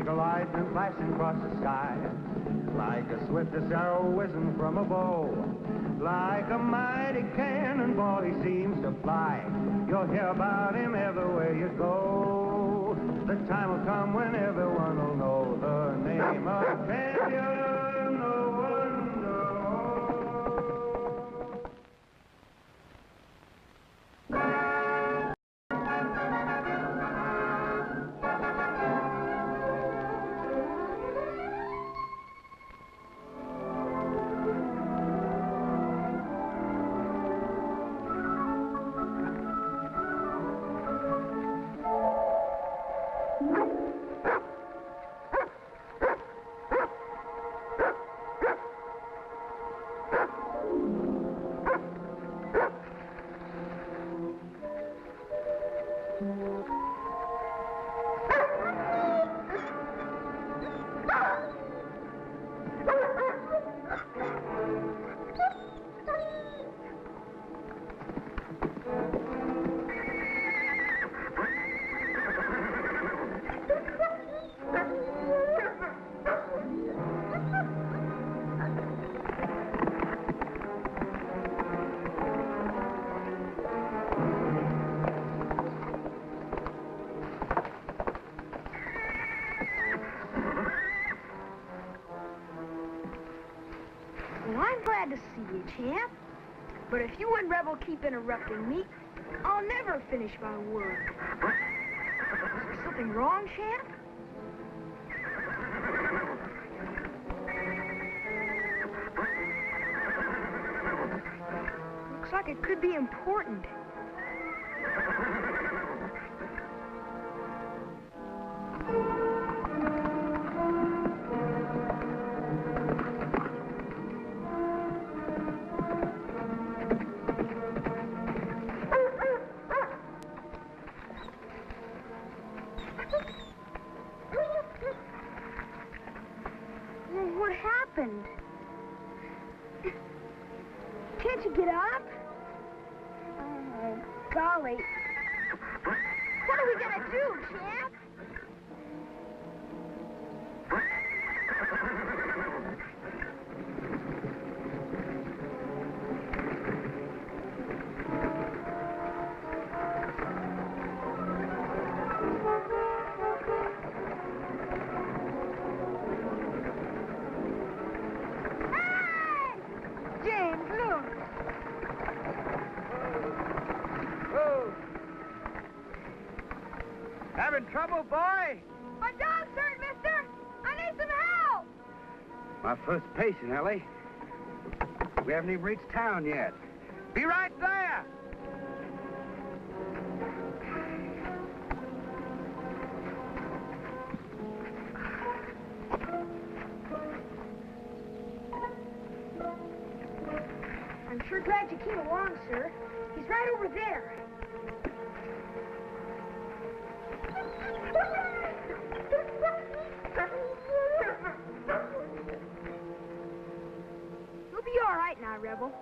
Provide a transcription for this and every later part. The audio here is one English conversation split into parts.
streak of lightning flashing across the sky, like a swiftest arrow whizzing from a bow, like a mighty cannonball he seems to fly. You'll hear about him everywhere you go. The time will come when everyone will know the name of champion no one knows. To see you, champ. But if you and Rebel keep interrupting me, I'll never finish my work. Is there something wrong, champ? Looks like it could be important. Can't you get up? Oh, golly. What are we gonna do, champ? Having trouble, boy? My dog's hurt, mister. I need some help. My first patient, Ellie. We haven't even reached town yet. Be right there. I'm sure glad you came along, sir. He's right over there. You'll be all right now, Rebel.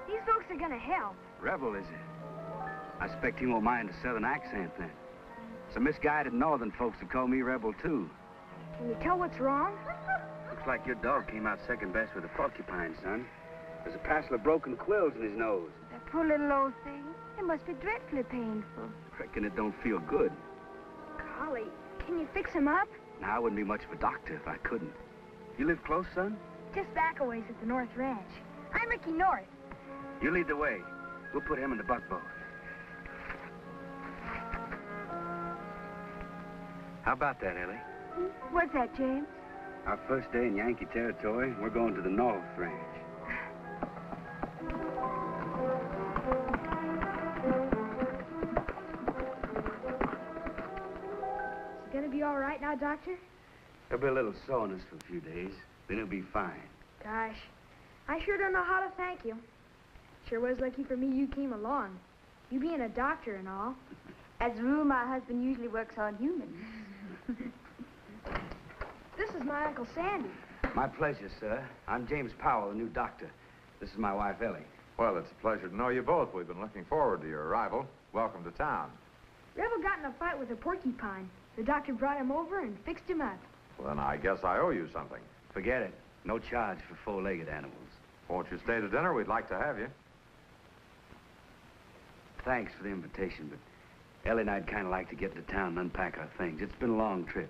These folks are gonna help. Rebel, is it? I expect he won't mind a southern accent, then. Some misguided northern folks have called me Rebel, too. Can you tell what's wrong? Looks like your dog came out second best with a porcupine, son. There's a passel of broken quills in his nose. That poor little old thing. It must be dreadfully painful. Reckon it don't feel good. Golly, can you fix him up? Now, I wouldn't be much of a doctor if I couldn't. You live close, son? Just back a ways at the North Ranch. I'm Ricky North. You lead the way. We'll put him in the buckboard. How about that, Ellie? What's that, James? Our first day in Yankee territory, we're going to the North Ranch. Is he gonna be all right now, Doctor? There'll be a little soreness for a few days. Then he'll be fine. Gosh, I sure don't know how to thank you. Sure was lucky for me you came along. You being a doctor and all. As a rule, my husband usually works on humans. This is my Uncle Sandy. My pleasure, sir. I'm James Powell, the new doctor. This is my wife, Ellie. Well, it's a pleasure to know you both. We've been looking forward to your arrival. Welcome to town. Rebel got in a fight with a porcupine. The doctor brought him over and fixed him up. Well, then I guess I owe you something. Forget it. No charge for four-legged animals. Won't you stay to dinner? We'd like to have you. Thanks for the invitation, but Ellie and I'd kind of like to get to town and unpack our things. It's been a long trip.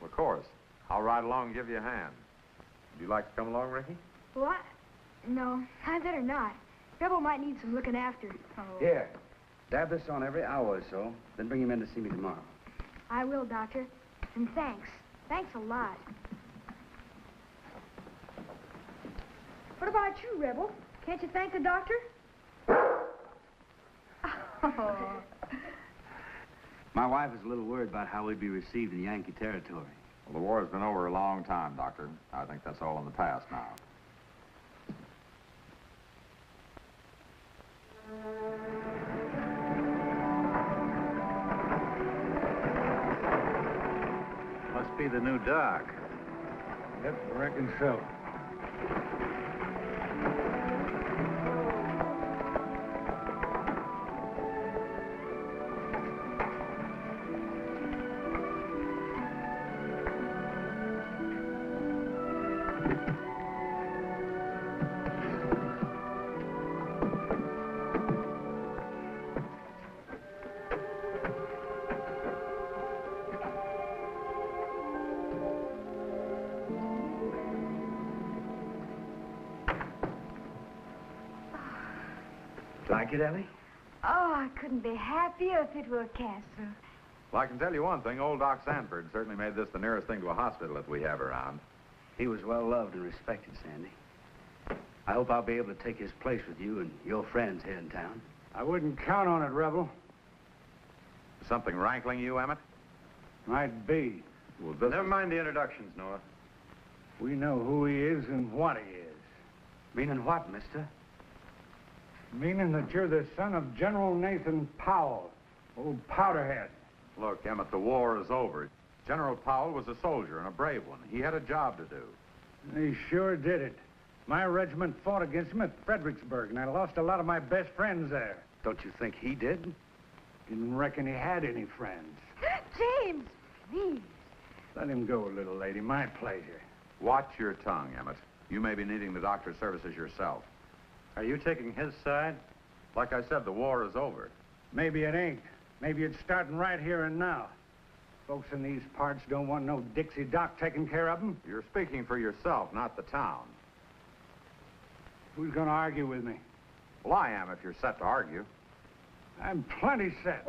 Of course. I'll ride along and give you a hand. Would you like to come along, Ricky? What? No, I better not. Rebel might need some looking after. Oh. Here, dab this on every hour or so, then bring him in to see me tomorrow. I will, Doctor. And thanks. Thanks a lot. What about you, Rebel? Can't you thank the doctor? Oh. My wife is a little worried about how we'd be received in Yankee territory. Well, the war's been over a long time, Doctor. I think that's all in the past now. Must be the new dock. Yep, I reckon so. Like it, Ellie? Oh, I couldn't be happier if it were a castle. Well, I can tell you one thing. Old Doc Sanford certainly made this the nearest thing to a hospital that we have around. He was well loved and respected, Sandy. I hope I'll be able to take his place with you and your friends here in town. I wouldn't count on it, Rebel. Something rankling you, Emmett? Might be. Well, this Never mind the introductions, Noah. We know who he is and what he is. Meaning what, mister? Meaning that you're the son of General Nathan Powell, old Powderhead. Look, Emmett, the war is over. General Powell was a soldier and a brave one. He had a job to do. He sure did it. My regiment fought against him at Fredericksburg, and I lost a lot of my best friends there. Don't you think he did? Didn't reckon he had any friends. James, please. Let him go, little lady. My pleasure. Watch your tongue, Emmett. You may be needing the doctor's services yourself. Are you taking his side? Like I said, the war is over. Maybe it ain't. Maybe it's starting right here and now. Folks in these parts don't want no Dixie Doc taking care of them. You're speaking for yourself, not the town. Who's gonna argue with me? Well, I am if you're set to argue. I'm plenty set.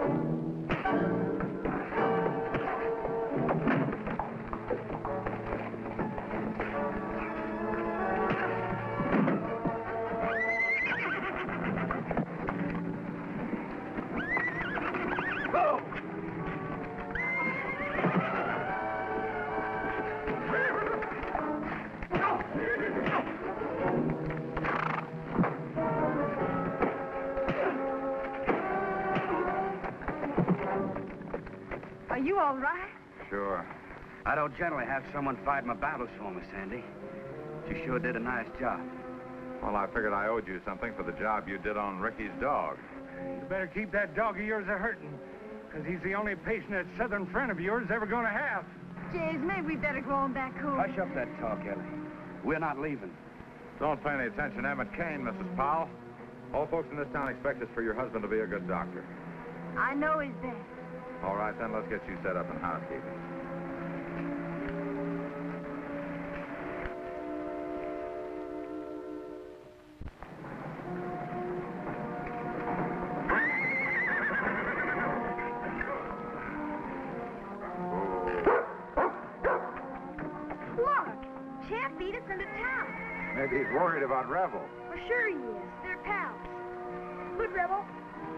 Are you all right? Sure. I don't generally have someone fight my battles for me, Sandy. You sure did a nice job. Well, I figured I owed you something for the job you did on Ricky's dog. You better keep that dog of yours a-hurting, because he's the only patient that southern friend of yours ever gonna have. James, maybe we better go on back home. Hush up that talk, Ellie. We're not leaving. Don't pay any attention to Emmett Kane, Mrs. Powell. All folks in this town expect us for your husband to be a good doctor. I know he's there. All right, then, let's get you set up in housekeeping. Look, Champ beat us into town. Maybe he's worried about Rebel. For sure he is. They're pals. Good, Rebel.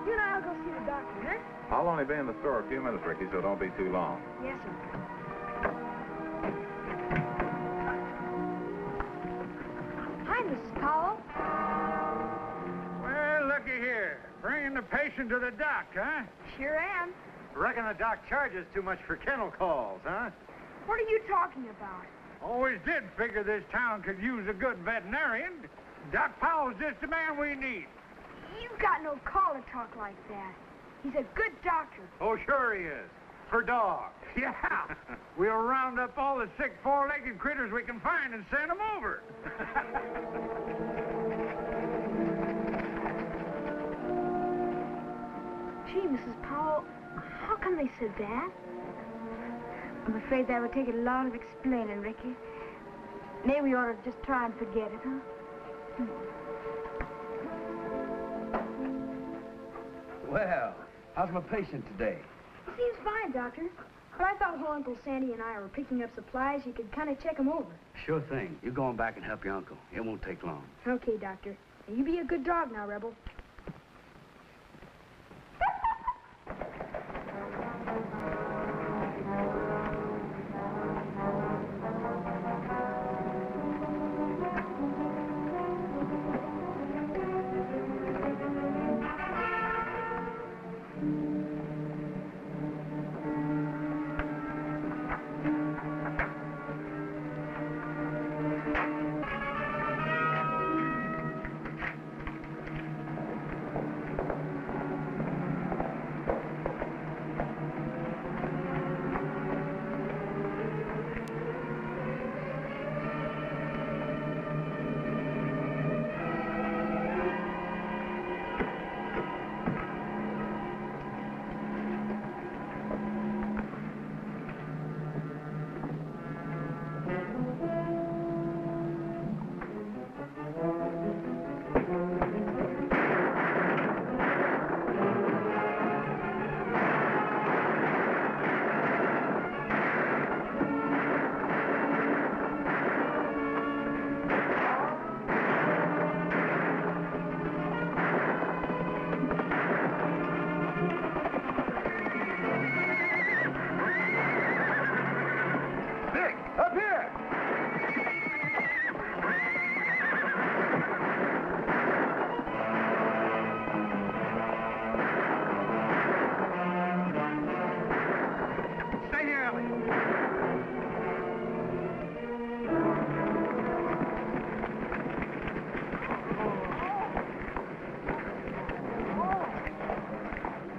You and I'll go see the doctor, huh? I'll only be in the store a few minutes, Ricky, so don't be too long. Yes, sir. Hi, Mrs. Powell. Well, looky here. Bringing the patient to the doc, huh? Sure am. Reckon the doc charges too much for kennel calls, huh? What are you talking about? Always did figure this town could use a good veterinarian. Doc Powell's just the man we need. You've got no call to talk like that. He's a good doctor. Oh, sure he is. for dogs. Yeah. We'll round up all the sick four-legged critters we can find and send them over. Gee, Mrs. Powell, how come they said that? I'm afraid that would take a lot of explaining, Ricky. Maybe we ought to just try and forget it, huh? Well, how's my patient today? He seems fine, Doctor. But I thought while Uncle Sandy and I were picking up supplies, you could kind of check him over. Sure thing. You go on back and help your uncle. It won't take long. Okay, Doctor. Now, you be a good dog now, Rebel.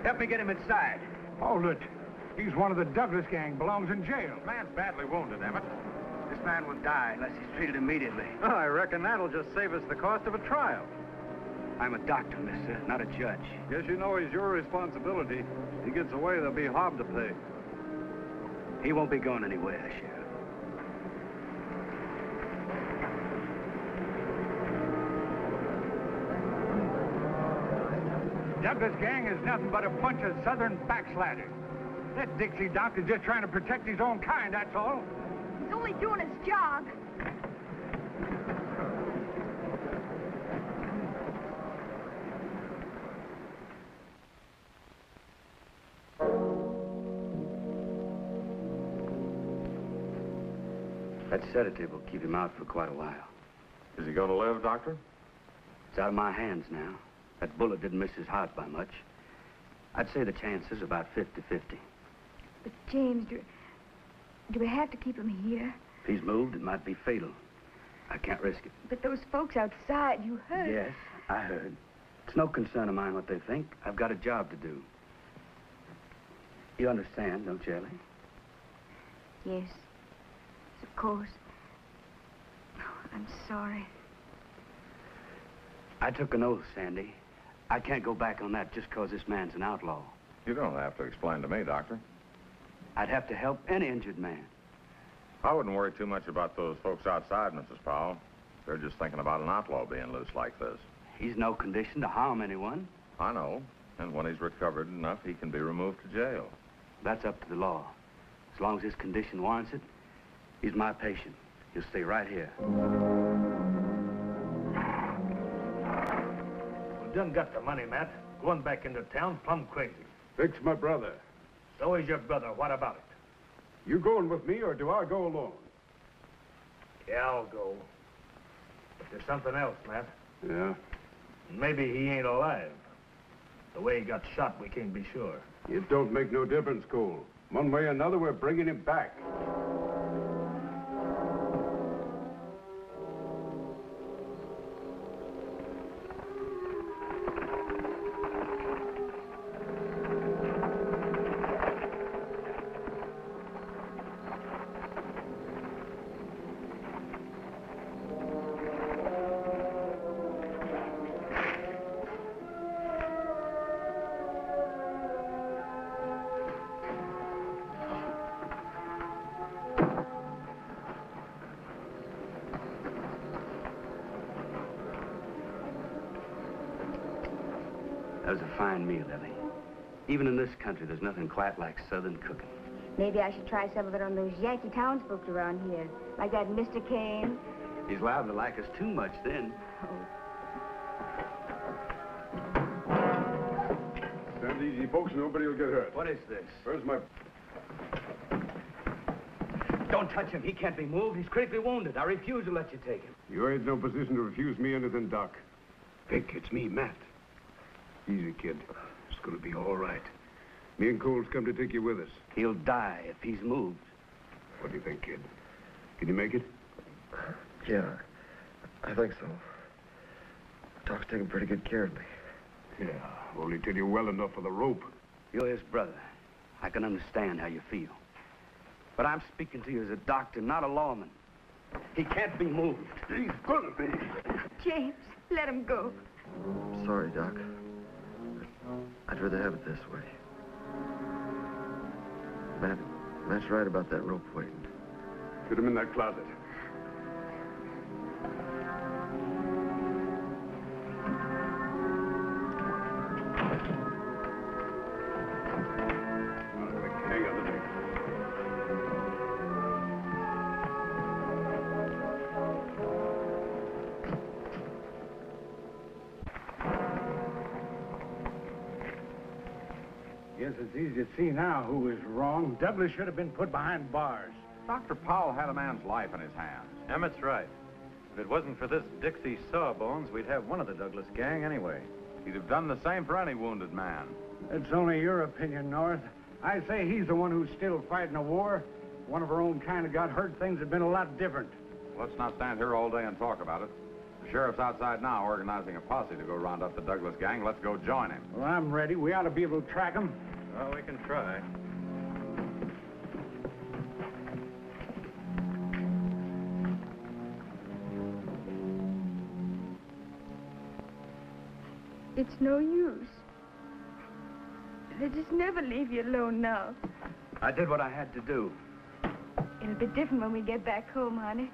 Help me get him inside. Hold it. He's one of the Douglas gang, belongs in jail. Man's badly wounded, Emmett. This man will die unless he's treated immediately. Oh, I reckon that'll just save us the cost of a trial. I'm a doctor, mister, not a judge. Guess you know he's your responsibility. He gets away, there'll be hob to pay. He won't be going anywhere, Sheriff. Douglas gang is nothing but a bunch of southern backsliders. That Dixie Doc is just trying to protect his own kind, that's all. He's only doing his job. That sedative will keep him out for quite a while. Is he going to live, Doctor? It's out of my hands now. That bullet didn't miss his heart by much. I'd say the chances are about 50-50. But, James, do we have to keep him here? If he's moved, it might be fatal. I can't risk it. But those folks outside, you heard. Yes, I heard. It's no concern of mine what they think. I've got a job to do. You understand, don't you, Ellie? Yes, of course. Oh, I'm sorry. I took an oath, Sandy. I can't go back on that just because this man's an outlaw. You don't have to explain to me, Doctor. I'd have to help any injured man. I wouldn't worry too much about those folks outside, Mrs. Powell. They're just thinking about an outlaw being loose like this. He's no condition to harm anyone. I know. And when he's recovered enough, he can be removed to jail. That's up to the law. As long as his condition warrants it, he's my patient. He'll stay right here. We done got the money, Matt. Going back into town, plumb crazy. Vic's my brother. So is your brother. What about it? You going with me, or do I go alone? Yeah, I'll go. But there's something else, Matt. Yeah? Maybe he ain't alive. The way he got shot, we can't be sure. It don't make no difference, Cole. One way or another, we're bringing him back. That was a fine meal, Ellie. Even in this country, there's nothing quite like Southern cooking. Maybe I should try some of it on those Yankee townsfolk around here, like that Mr. Kane. He's liable to like us too much then. Stand easy, folks. Nobody will get hurt. What is this? Where's my... Don't touch him. He can't be moved. He's critically wounded. I refuse to let you take him. You ain't no position to refuse me anything, Doc. Vic, it's me, Matt. Easy, kid. It's gonna be all right. Me and Cole's come to take you with us. He'll die if he's moved. What do you think, kid? Can you make it? Yeah, I think so. Doc's taking pretty good care of me. Yeah, only till you're well enough for the rope. You're his brother. I can understand how you feel. But I'm speaking to you as a doctor, not a lawman. He can't be moved. He's gonna be. James, let him go. Sorry, Doc. I'd rather have it this way. Matt's right about that rope waiting. Put him in that closet. Hang on the neck. Yes, it's easy to see now who was wrong. Douglas should have been put behind bars. Dr. Powell had a man's life in his hands. Emmett's right. If it wasn't for this Dixie Sawbones, we'd have one of the Douglas gang anyway. He'd have done the same for any wounded man. It's only your opinion, North. I say he's the one who's still fighting a war. One of our own kind of got hurt. Things have been a lot different. Let's not stand here all day and talk about it. The sheriff's outside now organizing a posse to go round up the Douglas gang. Let's go join him. Well, I'm ready. We ought to be able to track him. Well, we can try. It's no use. They just never leave you alone now. I did what I had to do. It'll be different when we get back home, honey.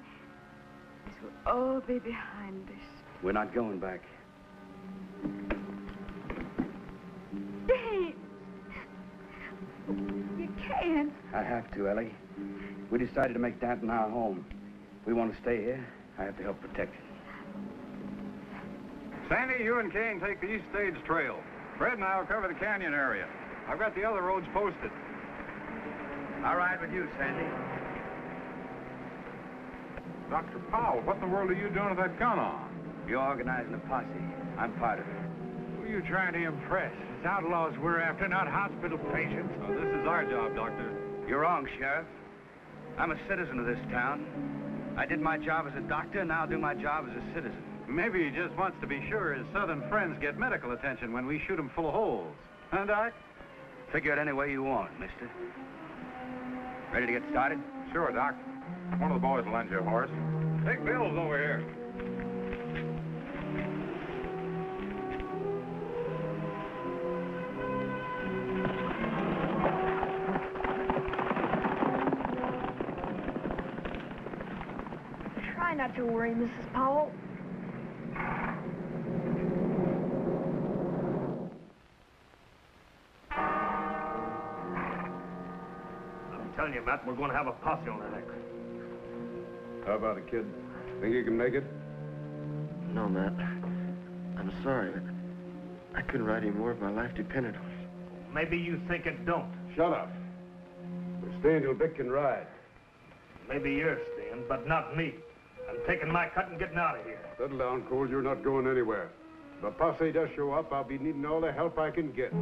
This will all be behind us. We're not going back. James! You can't. I have to, Ellie. We decided to make Danton our home. We want to stay here. I have to help protect it. Sandy, you and Kane take the East Stage Trail. Fred and I will cover the canyon area. I've got the other roads posted. I'll ride with you, Sandy. Dr. Powell, what in the world are you doing with that gun on? You're organizing a posse. I'm part of it. Who are you trying to impress? It's outlaws we're after, not hospital patients. Oh, this is our job, Doctor. You're wrong, Sheriff. I'm a citizen of this town. I did my job as a doctor, and now I'll do my job as a citizen. Maybe he just wants to be sure his southern friends get medical attention when we shoot him full of holes. Huh, Doc? Figure it any way you want, mister. Ready to get started? Sure, Doc. One of the boys will lend you a horse. Take Bill's over here. Try not to worry, Mrs. Powell. I'm telling you, Matt, we're going to have a posse on our neck. How about it, kid? Think you can make it? No, Matt. I'm sorry. I couldn't ride anymore if my life depended on it. Maybe you think it don't. Shut up. We're staying till Vic can ride. Maybe you're staying, but not me. I'm taking my cut and getting out of here. Settle down, Cole. You're not going anywhere. If a posse does show up, I'll be needing all the help I can get.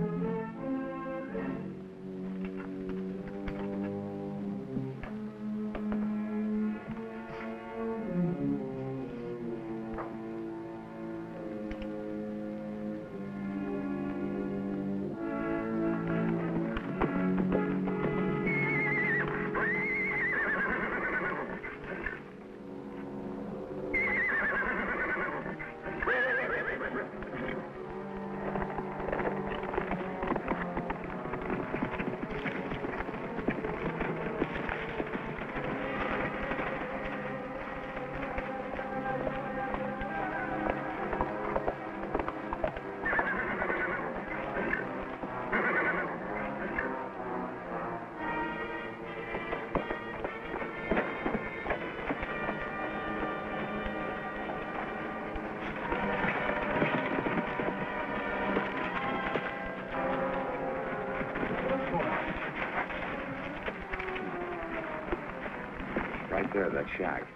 that shack.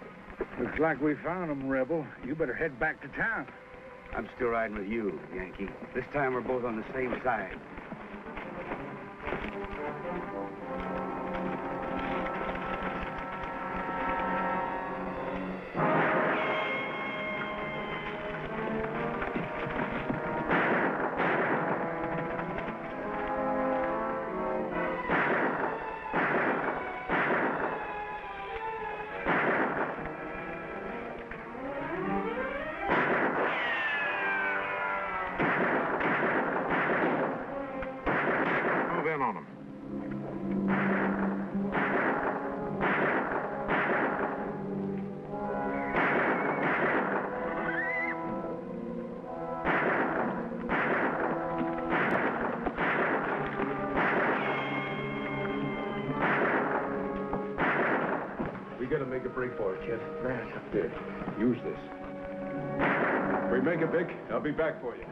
Looks like we found him, Rebel. You better head back to town. I'm still riding with you, Yankee. This time we're both on the same side. On them. We gotta make a break for it, kid. Here, use this. We make it, Vic. I'll be back for you.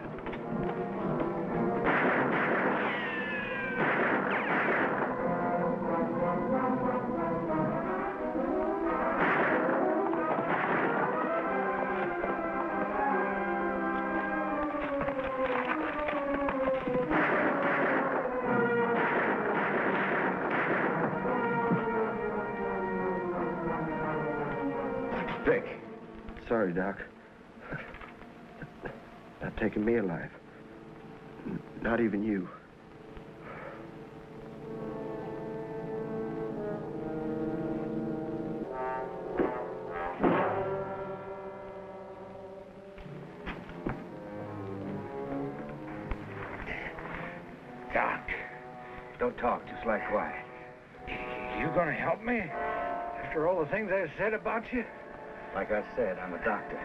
Vic. Sorry, Doc. Not taking me alive. Not even you. Doc, don't talk, just lie quiet. You gonna help me? After all the things I said about you? Like I said, I'm a doctor.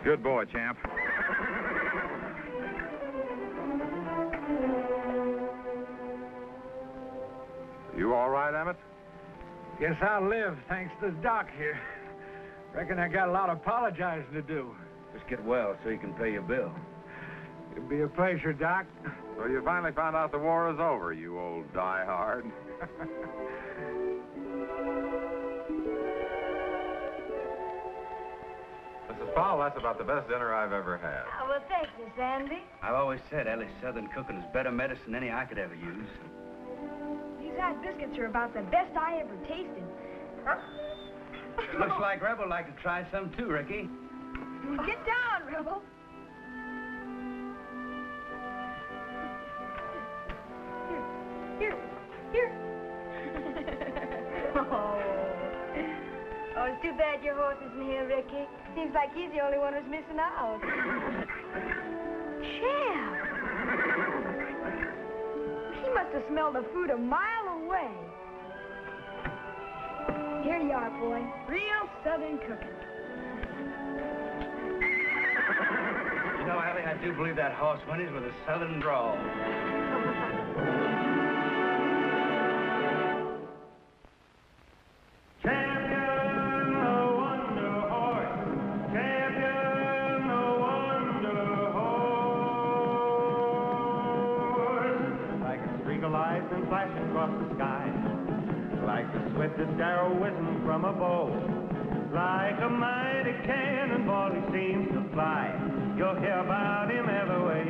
Good boy, champ. You all right, Emmett? Guess I'll live, thanks to the doc here. Reckon I got a lot of apologizing to do. Just get well so you can pay your bill. It'll be a pleasure, Doc. So you finally found out the war is over, you old diehard. Mrs. Powell, that's about the best dinner I've ever had. Oh, well, thank you, Sandy. I've always said Ellie's Southern cooking is better medicine than any I could ever use. These hot biscuits are about the best I ever tasted. Looks like Rebel like to try some too, Ricky. Get down, Rebel. Here. Oh, it's too bad your horse isn't here, Ricky. Seems like he's the only one who's missing out. Champ! He must have smelled the food a mile away. Here you are, boy. Real Southern cooking. You know, Ellie, I do believe that horse whinnies with a Southern drawl. Flashing across the sky, like the swiftest arrow whizzing from a bow, like a mighty cannonball he seems to fly. You'll hear about him everywhere